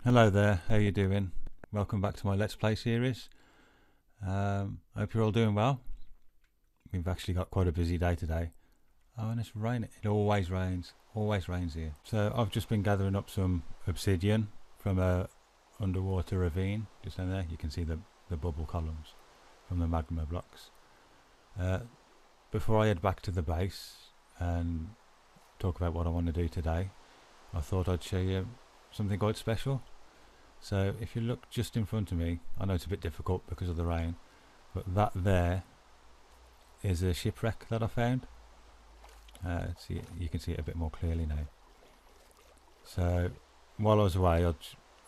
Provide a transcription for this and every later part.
Hello there, how you doing? Welcome back to my Let's Play series. Hope you're all doing well. We've actually got quite a busy day today. Oh, and it's raining. It always rains here. So I've just been gathering up some obsidian from a underwater ravine. Just down there, you can see the bubble columns from the magma blocks. Before I head back to the base and talk about what I want to do today, I thought I'd show you something quite special. So if you look just in front of me, I know it's a bit difficult because of the rain, but that there is a shipwreck that I found. See, you can see it a bit more clearly now. So while I was away,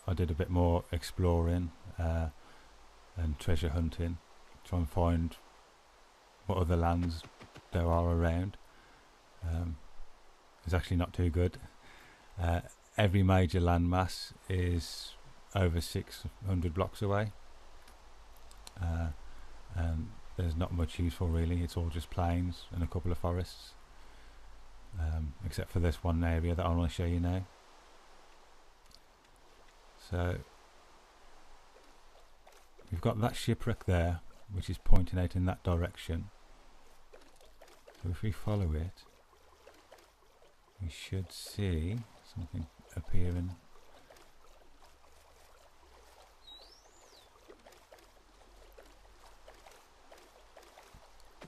I did a bit more exploring and treasure hunting, try and find what other lands there are around. It's actually not too good. Every major landmass is over 600 blocks away, and there's not much useful really. It's all just plains and a couple of forests, except for this one area that I want to show you now. So we've got that shipwreck there, which is pointing out in that direction. So if we follow it, we should see something appearing.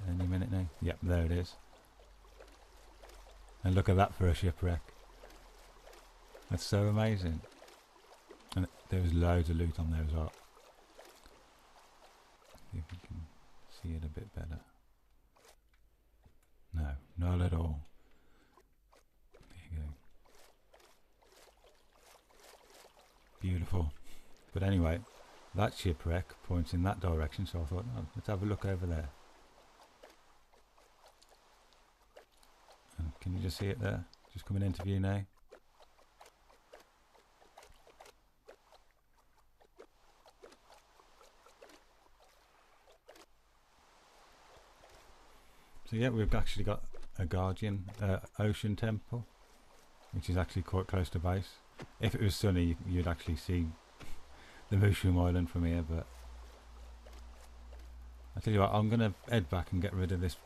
Any minute now. Yep, there it is. And look at that for a shipwreck. That's so amazing. And there was loads of loot on there as well. See if we can see it a bit better. No, not at all. There you go. Beautiful. But anyway, that shipwreck points in that direction, so I thought, oh, let's have a look over there. And can you just see it there? Just coming into view now. So yeah, we've actually got a guardian ocean temple, which is actually quite close to base. If it was sunny, you'd actually see the Mushroom Island from here, but I tell you what, I'm going to head back and get rid of this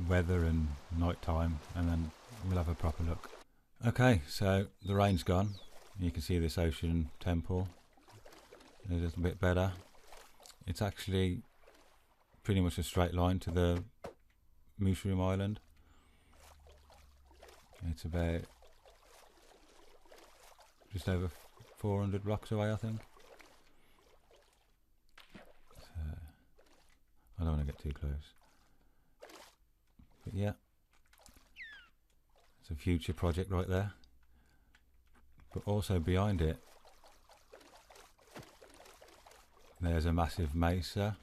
weather and night time, and then we'll have a proper look. Okay, so the rain's gone. You can see this ocean temple a little bit better. It's actually pretty much a straight line to the Mushroom Island. It's about just over 400 blocks away, I think. So I don't want to get too close. But yeah, it's a future project right there. But also behind it, there's a massive mesa.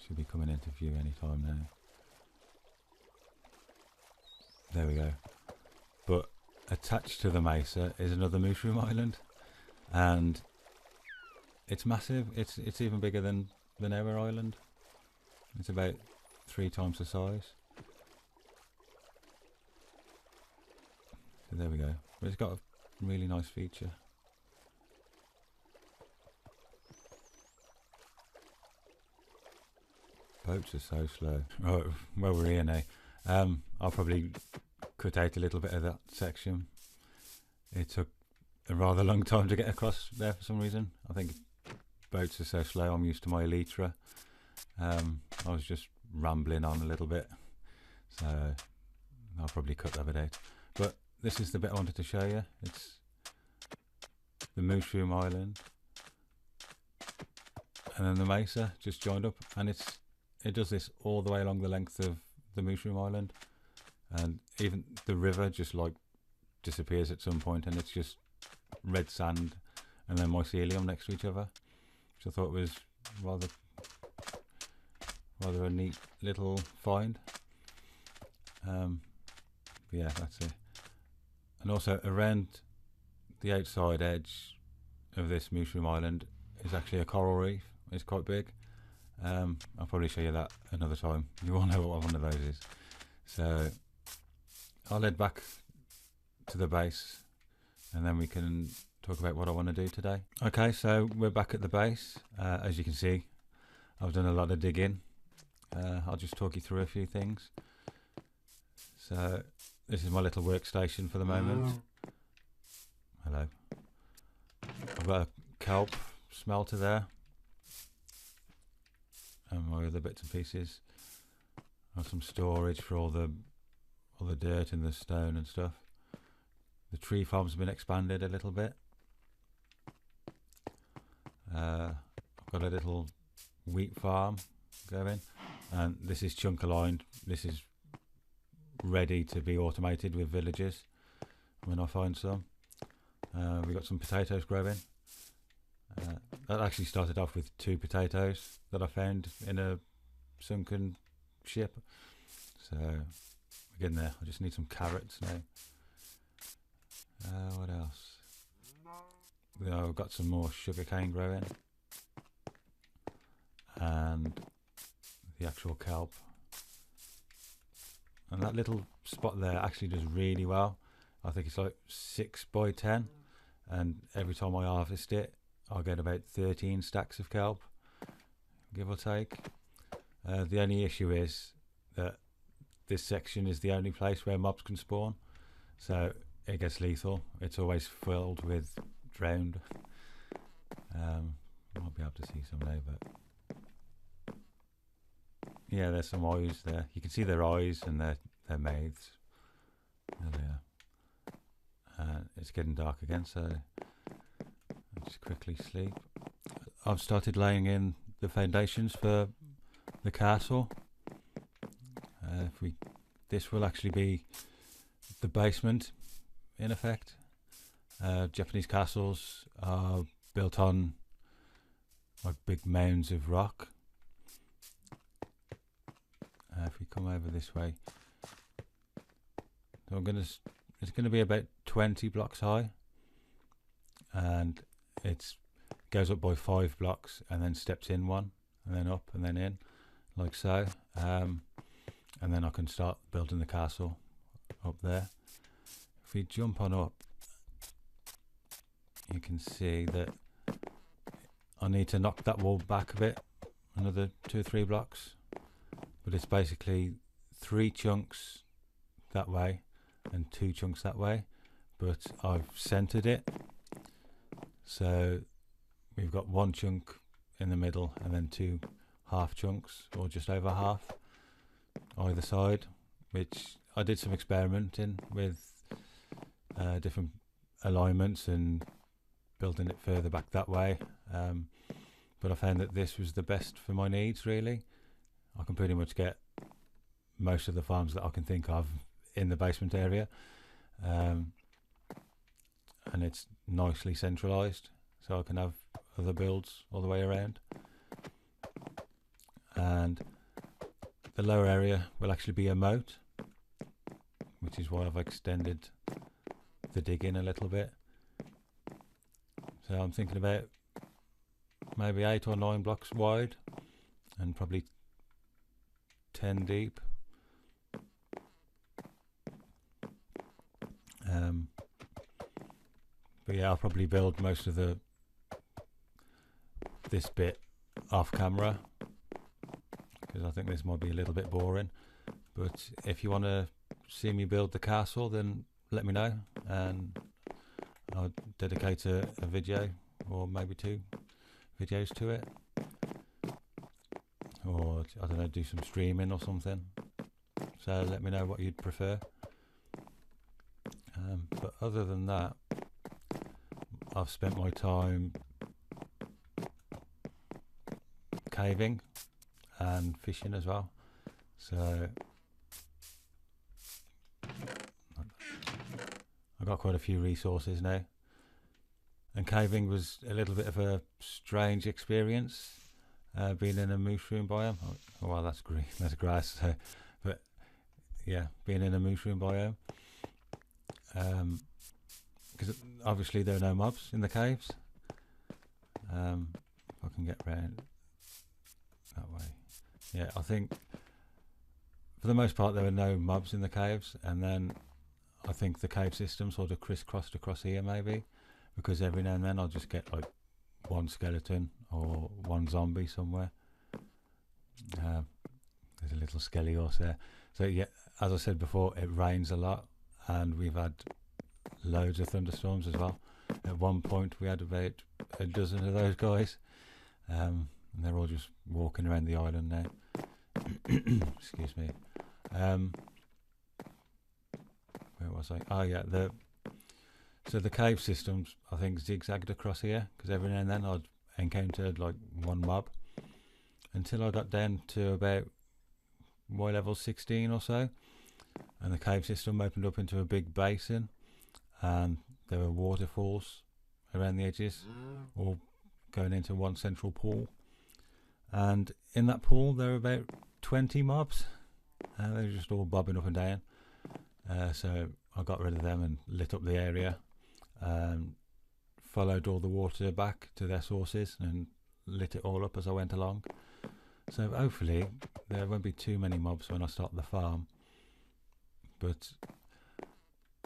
Should be coming into view any time now. There we go. But attached to the mesa is another Mushroom Island, and it's massive. It's even bigger than the Nether Island. It's about 3 times the size. So there we go. But it's got a really nice feature. Boats are so slow. Right, well, we're here now. I'll probably cut out a little bit of that section. It took a rather long time to get across there for some reason. I think boats are so slow. I'm used to my Elytra. I was just rambling on a little bit, so I'll probably cut that bit out. But this is the bit I wanted to show you. It's the Mushroom Island, and then the mesa just joined up, and it does this all the way along the length of the Mushroom Island, and even the river just like disappears at some point, and it's just red sand and then mycelium next to each other, which I thought was rather a neat little find. Yeah, that's it. And also around the outside edge of this Mushroom Island is actually a coral reef. It's quite big. I'll probably show you that another time. You all know what one of those is. So I'll head back to the base and then we can talk about what I want to do today. Okay, so we're back at the base. As you can see, I've done a lot of digging. I'll just talk you through a few things. So this is my little workstation for the moment. Hello. I've got a kelp smelter there and my other bits and pieces. I've got some storage for all the dirt and the stone and stuff. The tree farm's been expanded a little bit. I've got a little wheat farm going, and this is chunk aligned. This is ready to be automated with villagers when I find some. We've got some potatoes growing. That actually started off with 2 potatoes that I found in a sunken ship. So we're getting there. I just need some carrots now. What else? I've got some more sugarcane growing, and the actual kelp. And that little spot there actually does really well. I think it's like 6 by 10, and every time I harvest it, I'll get about 13 stacks of kelp, give or take. The only issue is that this section is the only place where mobs can spawn, so it gets lethal. It's always filled with drowned. Might be able to see some now, but yeah, there's some eyes there. You can see their eyes and their mouths. There they are. It's getting dark again, so I'll just quickly sleep. I've started laying in the foundations for the castle. This will actually be the basement, in effect. Japanese castles are built on like big mounds of rock. If we come over this way, so it's gonna be about 20 blocks high, and it goes up by 5 blocks and then steps in 1 and then up and then in, like so. And then I can start building the castle up there. If we jump on up, you can see that I need to knock that wall back a bit, another 2 or 3 blocks, but it's basically 3 chunks that way and 2 chunks that way, but I've centered it, so we've got 1 chunk in the middle and then 2 half chunks, or just over half either side, which I did some experimenting with different alignments and building it further back that way, but I found that this was the best for my needs. Really, I can pretty much get most of the farms that I can think of in the basement area, and it's nicely centralized, so I can have other builds all the way around. And the lower area will actually be a moat, which is why I've extended the digging a little bit. So I'm thinking about maybe 8 or 9 blocks wide and probably 10 deep. But yeah, I'll probably build most of this bit off camera, because I think this might be a little bit boring. But if you want to see me build the castle, then let me know, and I'll dedicate a video or maybe 2 videos to it, or I don't know, do some streaming or something. So let me know what you'd prefer. But other than that, I've spent my time caving and fishing as well, so I've got quite a few resources now. And caving was a little bit of a strange experience, being in a mushroom biome. Oh well, that's green, that's grass. So, but yeah, being in a mushroom biome, because obviously there are no mobs in the caves. If I can get round that way, yeah, I think for the most part there were no mobs in the caves, and then I think the cave system sort of crisscrossed across here maybe, because every now and then I'll just get like one skeleton or one zombie somewhere. There's a little skelly horse there. So yeah, as I said before, it rains a lot, and we've had loads of thunderstorms as well. At one point we had about a dozen of those guys, and they're all just walking around the island now. Excuse me. Where was I? Oh yeah, so the cave systems I think zigzagged across here, because every now and then I'd encountered like one mob, until I got down to about Y level 16 or so, and the cave system opened up into a big basin, and there were waterfalls around the edges, all going into one central pool. And in that pool there were about 20 mobs, and they were just all bobbing up and down. So I got rid of them and lit up the area, and followed all the water back to their sources and lit it all up as I went along. So hopefully there won't be too many mobs when I start the farm, but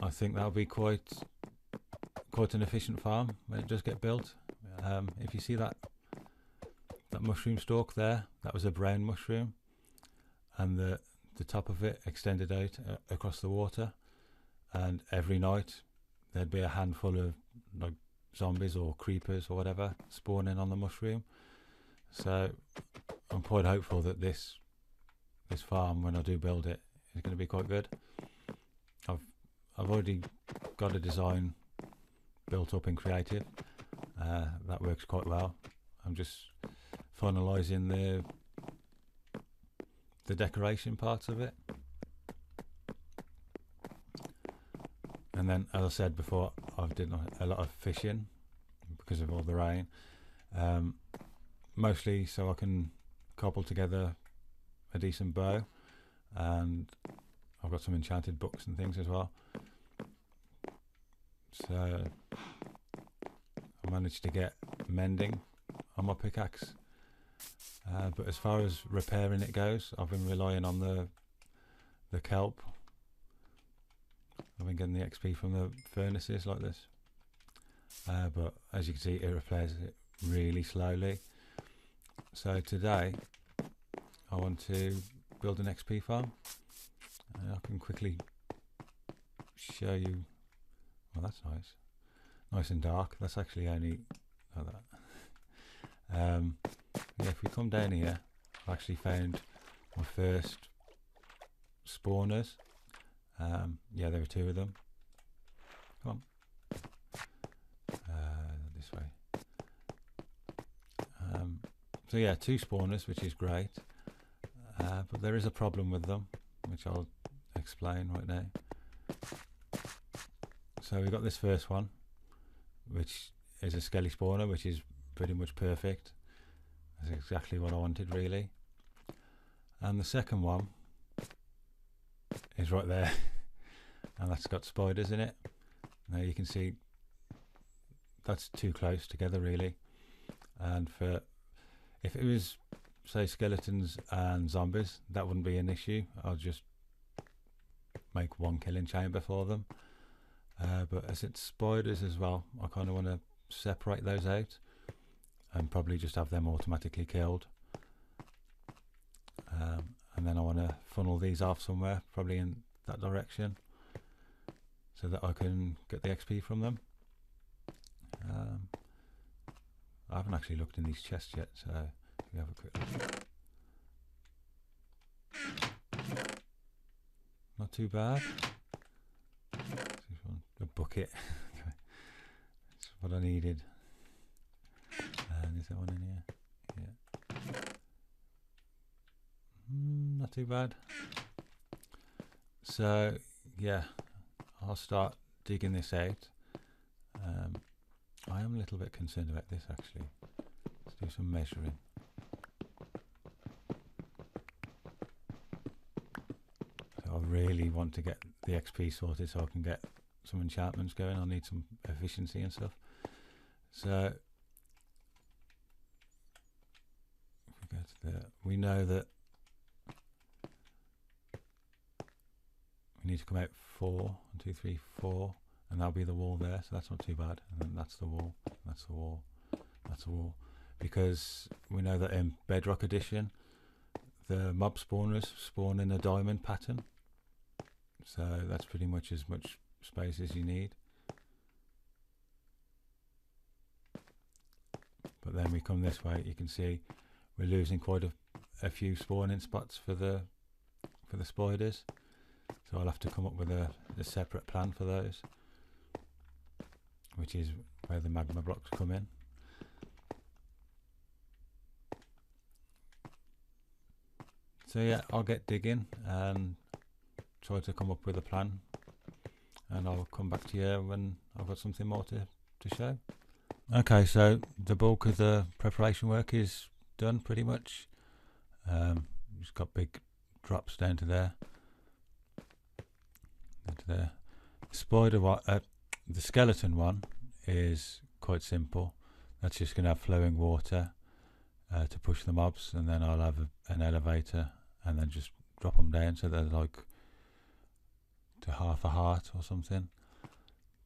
I think that'll be quite an efficient farm when it does get built. If you see that mushroom stalk there, that was a brown mushroom, and the top of it extended out across the water, and every night there'd be a handful of like zombies or creepers or whatever spawning on the mushroom. So I'm quite hopeful that this farm, when I do build it, is going to be quite good. I've already got a design built up in creative that works quite well. I'm just finalising the decoration parts of it, and then, as I said before, I've done a lot of fishing because of all the rain, mostly so I can cobble together a decent bow, and I've got some enchanted books and things as well. So I managed to get mending on my pickaxe, but as far as repairing it goes, I've been relying on the kelp. I've been getting the XP from the furnaces like this, but as you can see, it repairs it really slowly. So today I want to build an XP farm. I can quickly show you. Well, that's nice and dark. That's actually only like that. Yeah, if we come down here, I've actually found my first spawners. Yeah, there were 2 of them. Come on, this way. So yeah, 2 spawners, which is great, but there is a problem with them, which I'll explain right now. So we got this first one, which is a skelly spawner, which is pretty much perfect. That's exactly what I wanted, really. And the second one is right there, and that's got spiders in it. Now you can see that's too close together, really. And if it was, say, skeletons and zombies, that wouldn't be an issue. I'll just make one killing chamber for them. But as it's spiders as well, I kind of want to separate those out and probably just have them automatically killed. And then I want to funnel these off somewhere, probably in that direction, so that I can get the XP from them. I haven't actually looked in these chests yet, so we have a quick look. Not too bad. A bucket. That's what I needed. And is there one in here? Yeah. Not too bad. So yeah, I'll start digging this out. I am a little bit concerned about this, actually. Let's do some measuring. So I really want to get the XP sorted so I can get some enchantments going. I need some efficiency and stuff. So if we go to there, we know that we need to come out 4, 1, 2, 3, 4, and that'll be the wall there, so that's not too bad. And then that's the wall, that's the wall, that's the wall. Because we know that in Bedrock Edition, the mob spawners spawn in a diamond pattern, so that's pretty much as much space as you need. But then we come this way, you can see we're losing quite a few spawning spots for the spiders, so I'll have to come up with a separate plan for those, which is where the magma blocks come in. So yeah, I'll get digging and try to come up with a plan, and I'll come back to you when I've got something more to show. Okay, so the bulk of the preparation work is done pretty much. Just got big drops down to there. The spider one, the skeleton one is quite simple. That's just going to have flowing water to push the mobs, and then I'll have an elevator and then just drop them down so they're like to half a heart or something.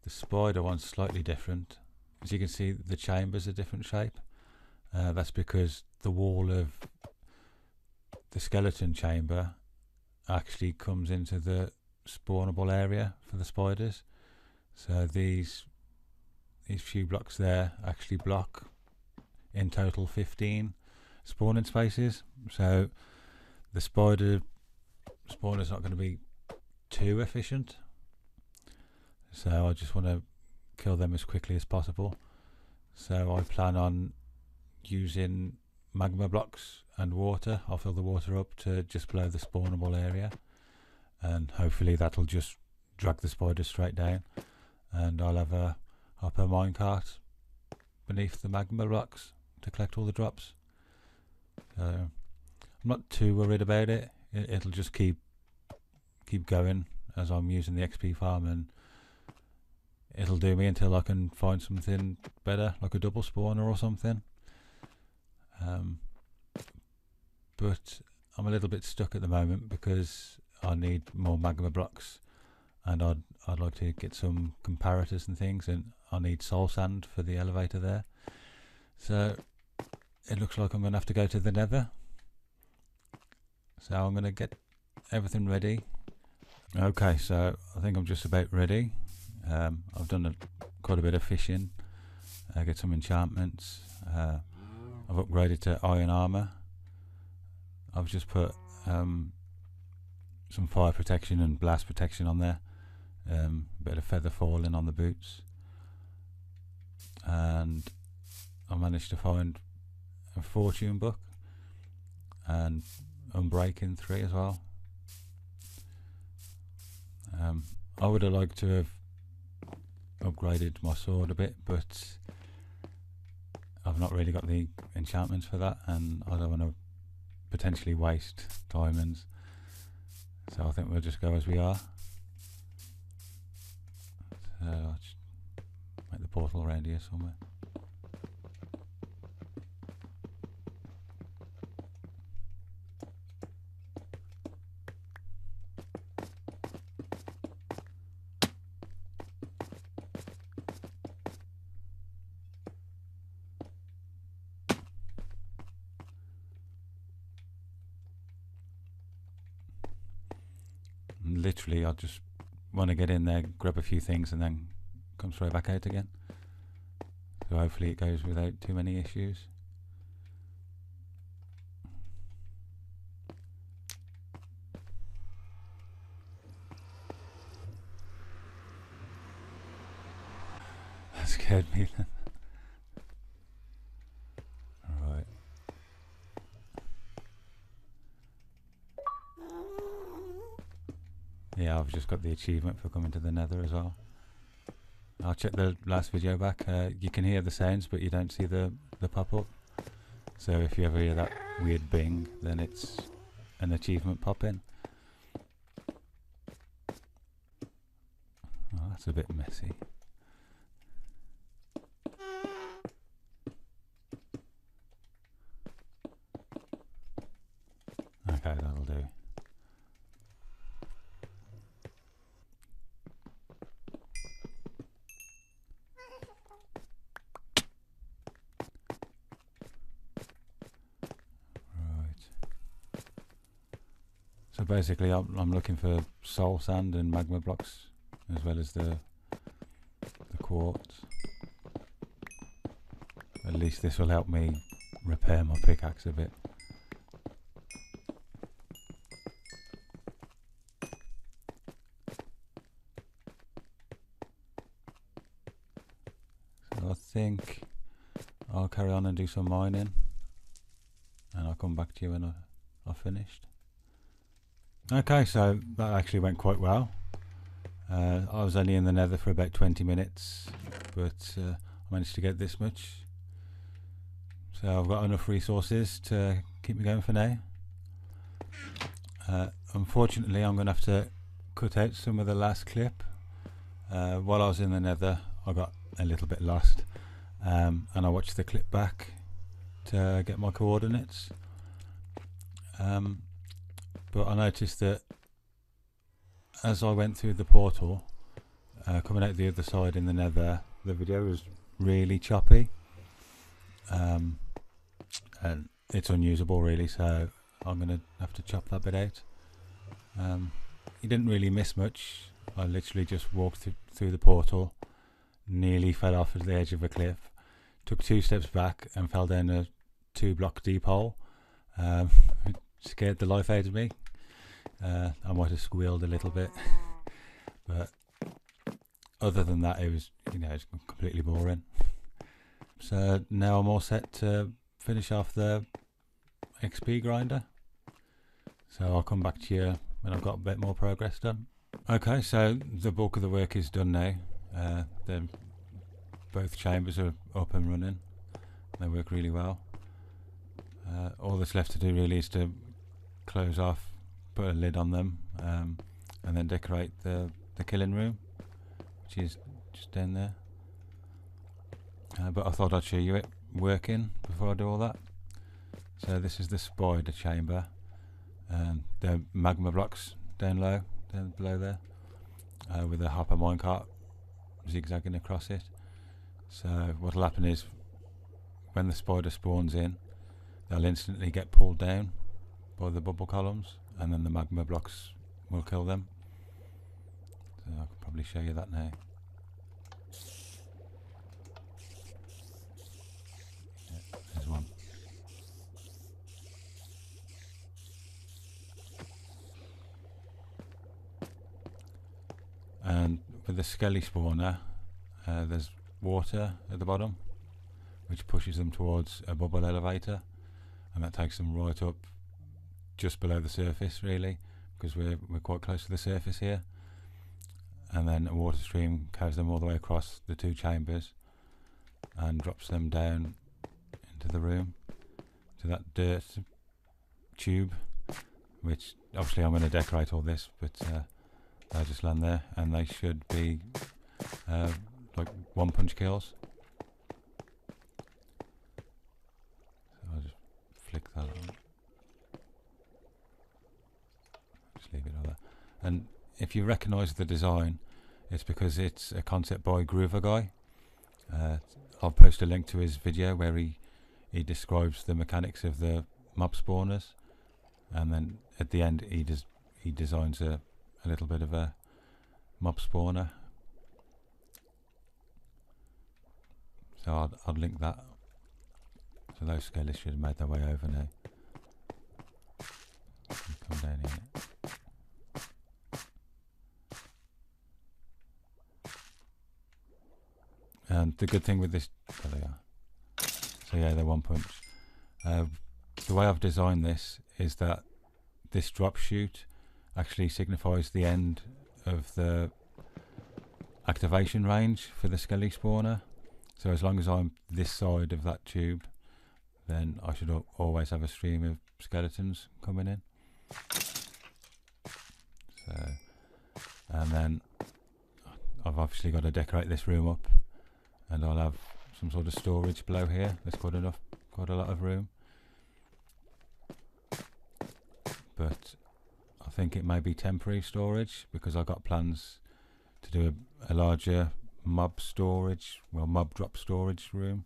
The spider one's slightly different. As you can see, the chamber's a different shape. That's because the wall of the skeleton chamber actually comes into the spawnable area for the spiders. So these few blocks there actually block in total 15 spawning spaces. So the spawner's not going to be too efficient. So I just want to kill them as quickly as possible. So I plan on using magma blocks and water. I'll fill the water up to just below the spawnable area, and hopefully that'll just drag the spiders straight down, and I'll have a hopper minecart beneath the magma blocks to collect all the drops. So I'm not too worried about it. It'll just keep going as I'm using the XP farm, and it'll do me until I can find something better, like a double spawner or something. But I'm a little bit stuck at the moment because I need more magma blocks, and I'd like to get some comparators and things, and I need soul sand for the elevator there. So it looks like I'm going to have to go to the Nether. So I'm going to get everything ready. Okay, so I think I'm just about ready. I've done quite a bit of fishing, get some enchantments. I've upgraded to iron armor. I've just put some fire protection and blast protection on there, a bit of feather falling on the boots, and I managed to find a fortune book and unbreaking 3 as well. I would have liked to have upgraded my sword a bit, but I've not really got the enchantments for that, and I don't want to potentially waste diamonds, so I think we'll just go as we are. So I'll just make the portal around here somewhere. Literally, I just want to get in there, grab a few things, and then come straight back out again. So hopefully it goes without too many issues. That scared me then. Alright. Yeah, I've just got the achievement for coming to the Nether as well. I'll check the last video back. You can hear the sounds, but you don't see the pop-up. So if you ever hear that weird bing, then it's an achievement pop-in. Oh, that's a bit messy. Okay, that'll do. basically I'm looking for soul sand and magma blocks, as well as the quartz. At least this will help me repair my pickaxe a bit. So I think I'll carry on and do some mining, and I'll come back to you when I've finished. Okay, so that actually went quite well. I was only in the Nether for about 20 minutes, but I managed to get this much. So I've got enough resources to keep me going for now. Unfortunately, I'm going to have to cut out some of the last clip. While I was in the Nether, I got a little bit lost, and I watched the clip back to get my coordinates. But I noticed that as I went through the portal, coming out the other side in the Nether, the video was really choppy, and it's unusable really, so I'm going to have to chop that bit out. You didn't really miss much. I literally just walked through the portal, nearly fell off at the edge of a cliff, took 2 steps back and fell down a 2-block deep hole. It scared the life out of me. I might have squealed a little bit, but other than that, it was, it's completely boring. So now I'm all set to finish off the XP grinder. So I'll come back to you when I've got a bit more progress done. Okay, so the bulk of the work is done now. Both chambers are up and running. They work really well. All that's left to do really is to close off, put a lid on them, and then decorate the killing room, which is just down there. But I thought I'd show you it working before I do all that. So this is the spider chamber, and the magma blocks down below there, with a hopper minecart zigzagging across it. So what'll happen is, when the spider spawns in, they'll instantly get pulled down by the bubble columns, and then the magma blocks will kill them. So I can probably show you that now. Yeah, there's one. And with the skelly spawner, there's water at the bottom, which pushes them towards a bubble elevator, and that takes them right up just below the surface really, because we're quite close to the surface here. And then a water stream carries them all the way across the 2 chambers and drops them down into the room to that dirt tube, which obviously I'm going to decorate all this, but they'll just land there, and they should be like 1-punch kills. So I'll just flick that on. Just leave it like that. And if you recognise the design, it's because it's a concept by Groover Guy. I'll post a link to his video where he describes the mechanics of the mob spawners, and then at the end he designs a little bit of a mob spawner. So I'll link that. So those skellies should have made their way over now. Come down here. And the good thing with this, there they are. So yeah, they're 1-punch. The way I've designed this is that this drop chute actually signifies the end of the activation range for the skelly spawner. So as long as I'm this side of that tube, then I should always have a stream of skeletons coming in. So, and then I've obviously got to decorate this room up, and I'll have some sort of storage below here. There's quite a lot of room, but I think it may be temporary storage, because I've got plans to do a larger mob drop storage room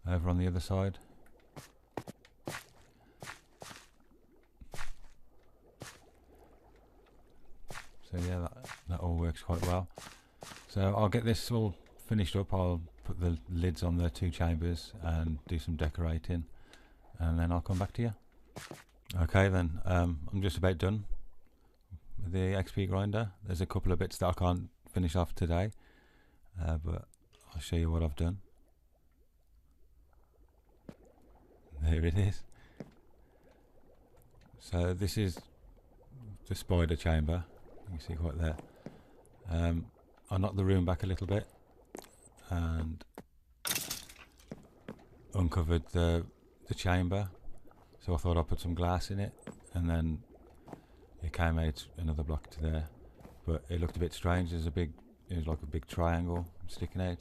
over on the other side. So yeah, that all works quite well. So I'll get this all finished up. I'll put the lids on the 2 chambers and do some decorating, and then I'll come back to you. Okay then, I'm just about done with the XP grinder. There's a couple of bits that I can't finish off today, but I'll show you what I've done. There it is. So this is the spider chamber. You can see quite there. I knocked the room back a little bit and uncovered the chamber. So I thought I'd put some glass in it, and then it came out another block to there. But it looked a bit strange. It was like a big triangle sticking out.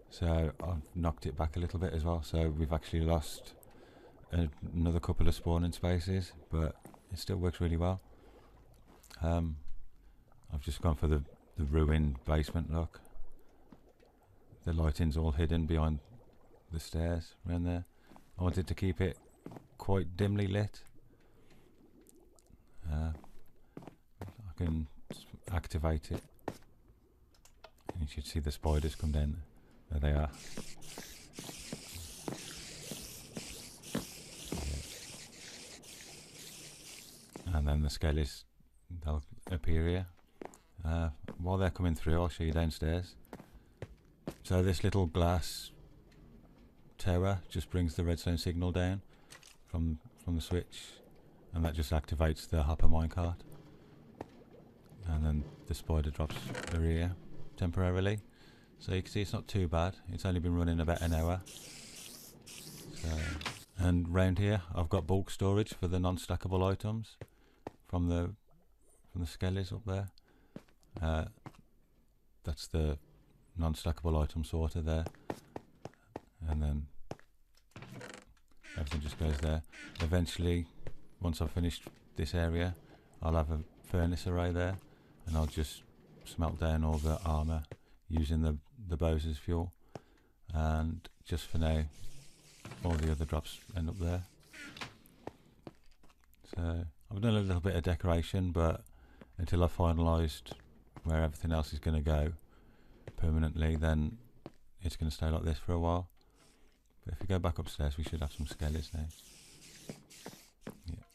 So I've knocked it back a little bit as well. So we've actually lost another couple of spawning spaces, but it still works really well. I've just gone for the ruined basement look. The lighting's all hidden behind the stairs around there. I wanted to keep it quite dimly lit. I can activate it, and you should see the spiders come down. There they are. And then the skellies, they'll appear here. While they're coming through, I'll show you downstairs. So this little glass tower just brings the redstone signal down from the switch, and that just activates the hopper minecart. And then the spider drops the rear temporarily. So you can see it's not too bad. It's only been running about an hour. So, and round here I've got bulk storage for the non-stackable items from the skellies up there. That's the non-stackable item sorter there, and then everything just goes there. Eventually, once I've finished this area, I'll have a furnace array there, and I'll just smelt down all the armour using the bows as fuel. And just for now, all the other drops end up there. So I've done a little bit of decoration, but until I've finalised where everything else is going to go permanently, then it's going to stay like this for a while. But if we go back upstairs, we should have some skellies now. Yeah.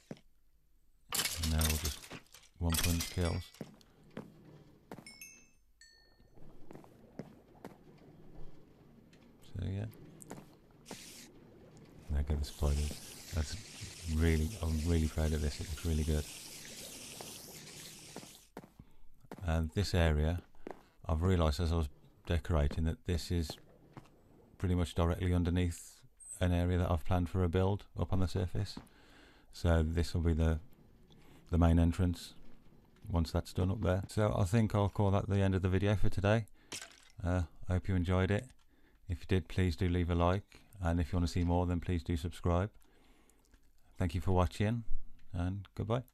And they're all just one punch kills. So yeah. There go the spiders. I'm really proud of this. It looks really good. And this area, I've realised as I was decorating that this is pretty much directly underneath an area that I've planned for a build up on the surface. So this will be the main entrance once that's done up there. So I think I'll call that the end of the video for today. I hope you enjoyed it. If you did, please do leave a like, and if you want to see more, then please do subscribe. Thank you for watching, and goodbye.